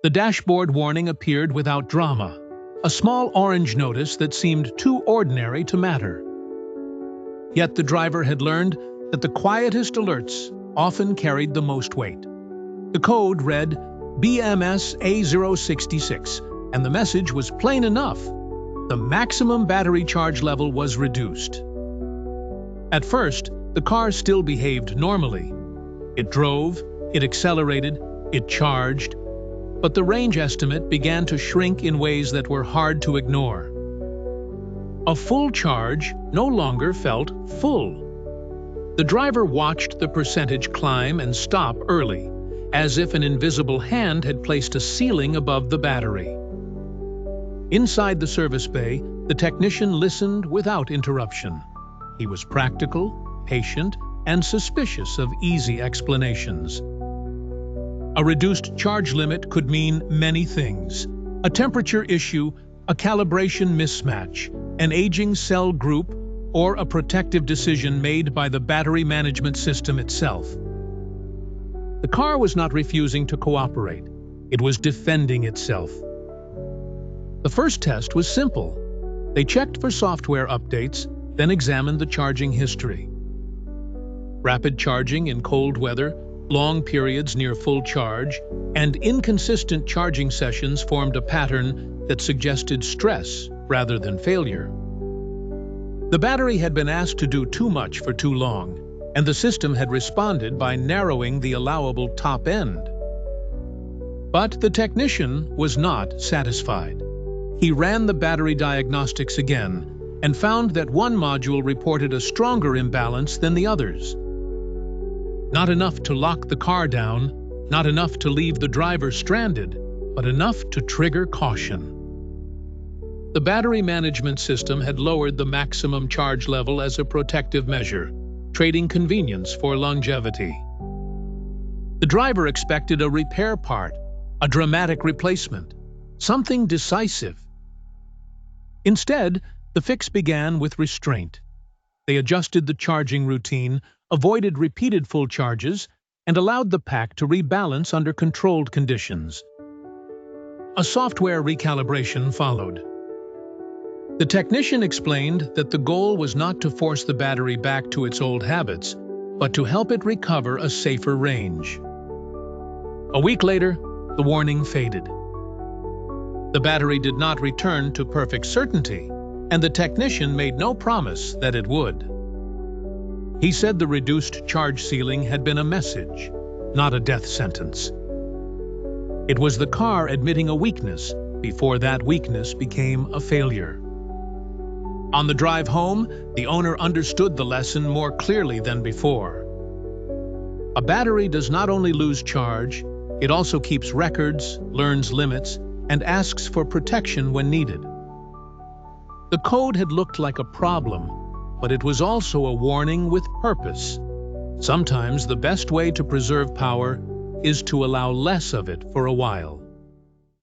The dashboard warning appeared without drama, a small orange notice that seemed too ordinary to matter. Yet the driver had learned that the quietest alerts often carried the most weight. The code read BMS A066, and the message was plain enough. The maximum battery charge level was reduced. At first, the car still behaved normally. It drove, it accelerated, it charged, but the range estimate began to shrink in ways that were hard to ignore. A full charge no longer felt full. The driver watched the percentage climb and stop early, as if an invisible hand had placed a ceiling above the battery. Inside the service bay, the technician listened without interruption. He was practical, patient, and suspicious of easy explanations. A reduced charge limit could mean many things: a temperature issue, a calibration mismatch, an aging cell group, or a protective decision made by the battery management system itself. The car was not refusing to cooperate. It was defending itself. The first test was simple. They checked for software updates, then examined the charging history. Rapid charging in cold weather, long periods near full charge, and inconsistent charging sessions formed a pattern that suggested stress rather than failure. The battery had been asked to do too much for too long, and the system had responded by narrowing the allowable top end. But the technician was not satisfied. He ran the battery diagnostics again and found that one module reported a stronger imbalance than the others. Not enough to lock the car down, not enough to leave the driver stranded, but enough to trigger caution. The battery management system had lowered the maximum charge level as a protective measure, trading convenience for longevity. The driver expected a repair part, a dramatic replacement, something decisive. Instead, the fix began with restraint. They adjusted the charging routine, avoided repeated full charges, and allowed the pack to rebalance under controlled conditions. A software recalibration followed. The technician explained that the goal was not to force the battery back to its old habits, but to help it recover a safer range. A week later, the warning faded. The battery did not return to perfect certainty, and the technician made no promise that it would. He said the reduced charge ceiling had been a message, not a death sentence. It was the car admitting a weakness before that weakness became a failure. On the drive home, the owner understood the lesson more clearly than before. A battery does not only lose charge, it also keeps records, learns limits, and asks for protection when needed. The code had looked like a problem, but it was also a warning with purpose. Sometimes the best way to preserve power is to allow less of it for a while.